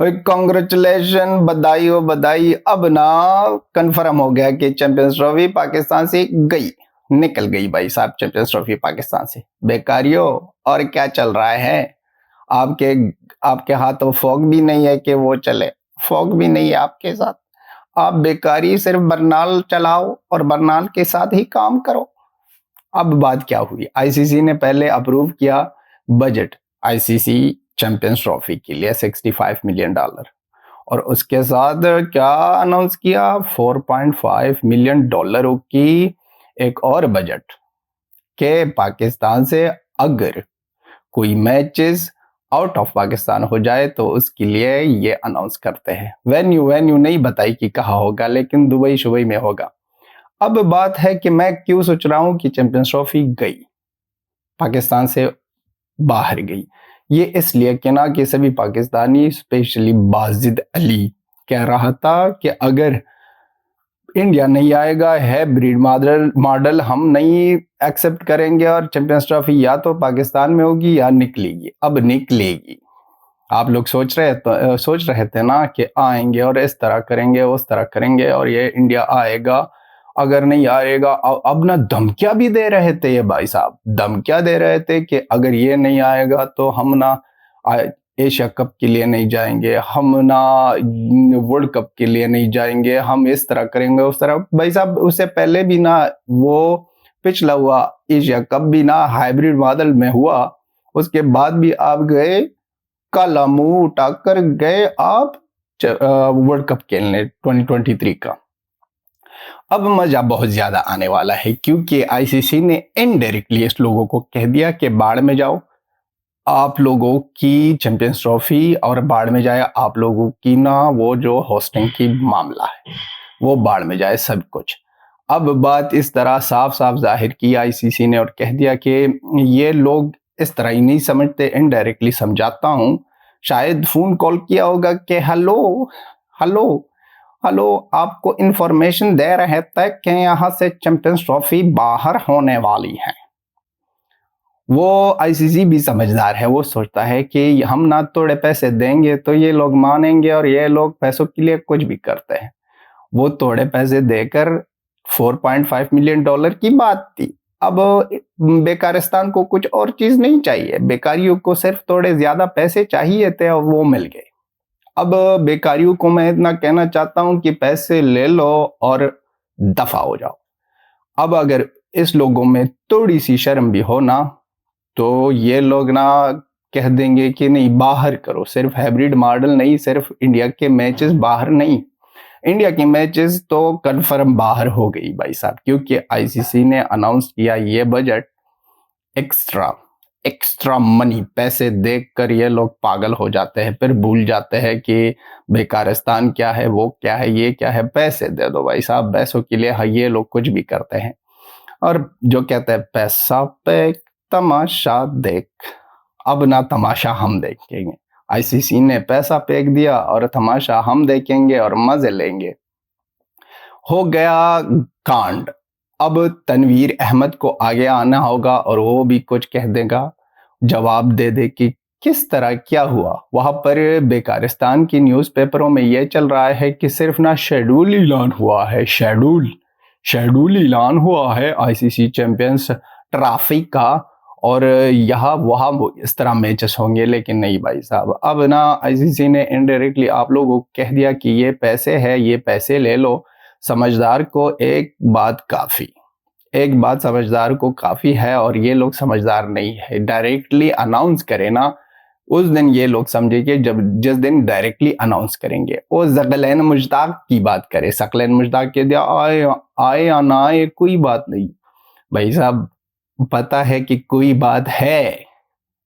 Congratulation, बधाई हो बधाई। अब ना कंफर्म हो गया कि चैंपियंस ट्रॉफी पाकिस्तान से गई, निकल गई भाई साहब चैंपियंस ट्रॉफी पाकिस्तान से। बेकारियों, और क्या चल रहा है आपके आपके हाथ तो फॉग भी नहीं है कि वो चले, फॉग भी नहीं है आपके साथ। आप बेकारी सिर्फ बरनाल चलाओ और बरनाल के साथ ही काम करो। अब बात क्या हुई, आईसीसी ने पहले अप्रूव किया बजट आईसीसी चैंपियंस ट्रॉफी के लिए $65 मिलियन, और उसके साथ क्या अनाउंस किया, $4.5 मिलियन की एक और बजट के पाकिस्तान से अगर कोई मैचेस आउट ऑफ पाकिस्तान हो जाए तो उसके लिए ये अनाउंस करते हैं। वेन्यू वेन्यू नहीं बताई कि कहाँ होगा, लेकिन दुबई शुबई में होगा। अब बात है कि मैं क्यों सोच रहा हूं कि चैंपियंस ट्रॉफी गई, पाकिस्तान से बाहर गई। ये इसलिए कि ना कि सभी पाकिस्तानी, स्पेशली बाजिद अली कह रहा था कि अगर इंडिया नहीं आएगा है ब्रीड मॉडल हम नहीं एक्सेप्ट करेंगे, और चैंपियंस ट्रॉफी या तो पाकिस्तान में होगी या निकलेगी। अब निकलेगी। आप लोग सोच रहे थे ना कि आएंगे और इस तरह करेंगे उस तरह करेंगे और ये इंडिया आएगा, अगर नहीं आएगा। अब ना धमकियां भी दे रहे थे ये भाई साहब, धमकियां दे रहे थे कि अगर ये नहीं आएगा तो हम ना एशिया कप के लिए नहीं जाएंगे, हम ना वर्ल्ड कप के लिए नहीं जाएंगे, हम इस तरह करेंगे उस तरह। भाई साहब उससे पहले भी ना वो पिछला हुआ एशिया कप भी ना हाइब्रिड मॉडल में हुआ, उसके बाद भी आप गए, काला मुंह उठाकर गए आप वर्ल्ड कप खेलने 2023 का। अब मजा बहुत ज्यादा आने वाला है क्योंकि आईसीसी ने इनडायरेक्टली इस लोगों को कह दिया कि बाढ़ में जाओ, आप लोगों की चैंपियंस ट्रॉफी और बाढ़ में जाए, आप लोगों की ना वो जो होस्टिंग की मामला है वो बाढ़ में जाए सब कुछ। अब बात इस तरह साफ साफ जाहिर की आईसीसी ने और कह दिया कि ये लोग इस तरह ही नहीं समझते, इनडायरेक्टली समझाता हूं। शायद फोन कॉल किया होगा कि हेलो हेलो हेलो, आपको इंफॉर्मेशन दे रहे थे कि यहाँ से चैंपियंस ट्रॉफी बाहर होने वाली है। वो आईसीसी भी समझदार है, वो सोचता है कि हम ना थोड़े पैसे देंगे तो ये लोग मानेंगे, और ये लोग पैसों के लिए कुछ भी करते हैं। वो थोड़े पैसे देकर $4.5 मिलियन की बात थी। अब बेकारिस्तान को कुछ और चीज नहीं चाहिए, बेकारियों को सिर्फ थोड़े ज्यादा पैसे चाहिए थे और वो मिल गए। अब बेकारियों को मैं इतना कहना चाहता हूं कि पैसे ले लो और दफा हो जाओ। अब अगर इस लोगों में थोड़ी सी शर्म भी हो ना तो ये लोग ना कह देंगे कि नहीं बाहर करो, सिर्फ हाइब्रिड मॉडल नहीं, सिर्फ इंडिया के मैचेस बाहर नहीं, इंडिया की मैचेस तो कंफर्म बाहर हो गई भाई साहब, क्योंकि आईसीसी ने अनाउंस किया ये बजट। एक्स्ट्रा एक्स्ट्रा मनी, पैसे देखकर ये लोग पागल हो जाते हैं, फिर भूल जाते हैं कि बेकारिस्तान क्या है, वो क्या है, ये क्या है। पैसे दे दो भाई साहब, पैसों के लिए ये लोग कुछ भी करते हैं। और जो कहते हैं पैसा पे तमाशा देख, अब ना तमाशा हम देखेंगे। आईसीसी ने पैसा फेंक दिया और तमाशा हम देखेंगे और मजे लेंगे। हो गया कांड। अब तनवीर अहमद को आगे आना होगा और वो भी कुछ कह देगा, जवाब दे दे कि किस तरह क्या हुआ। वहां पर बेकारिस्तान की न्यूज़पेपरों में यह चल रहा है कि सिर्फ ना शेड्यूल ऐलान हुआ है, शेड्यूल ऐलान हुआ है आईसीसी चैंपियंस ट्रॉफी का, और यहाँ वहाँ इस तरह मैचेस होंगे। लेकिन नहीं भाई साहब, अब ना आईसीसी ने इनडायरेक्टली आप लोगों को कह दिया कि ये पैसे है, ये पैसे ले लो। समझदार को एक बात समझदार को काफी है, और ये लोग समझदार नहीं है। डायरेक्टली अनाउंस करे ना, उस दिन ये लोग समझेंगे जिस दिन डायरेक्टली अनाउंस करेंगे। वो ज़गलैन मुश्ताक की बात करे, सकलैन मुश्ताक के दिया आए या ना आए कोई बात नहीं भाई साहब, पता है कि कोई बात है।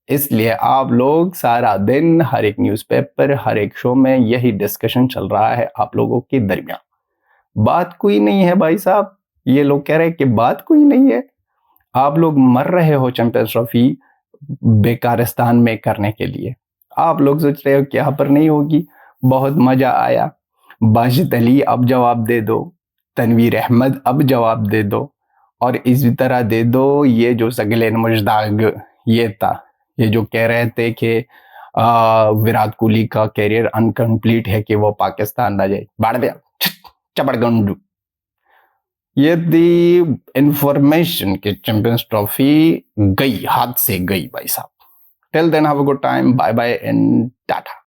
इसलिए आप लोग सारा दिन हर एक न्यूज़पेपर, हर एक शो में यही डिस्कशन चल रहा है आप लोगों के दरमियान। बात कोई नहीं है भाई साहब, ये लोग कह रहे हैं कि बात कोई नहीं है। आप लोग मर रहे हो चैंपियंस ट्रॉफी बेकारिस्तान में करने के लिए। आप लोग सोच रहे हो कि यहाँ पर नहीं होगी। बहुत मजा आया। बाजिद अली अब जवाब दे दो, तनवीर अहमद अब जवाब दे दो, और इसी तरह दे दो ये जो सगलेन मुश्ताक ये था, ये जो कह रहे थे कि विराट कोहली का कैरियर अनकंप्लीट है कि वो पाकिस्तान ना जाए, बाढ़ दिया चपड़गंडू। ये दी इंफॉर्मेशन कि चैंपियंस ट्रॉफी गई, हाथ से गई भाई साहब। Till then have a good time, bye bye and Tata.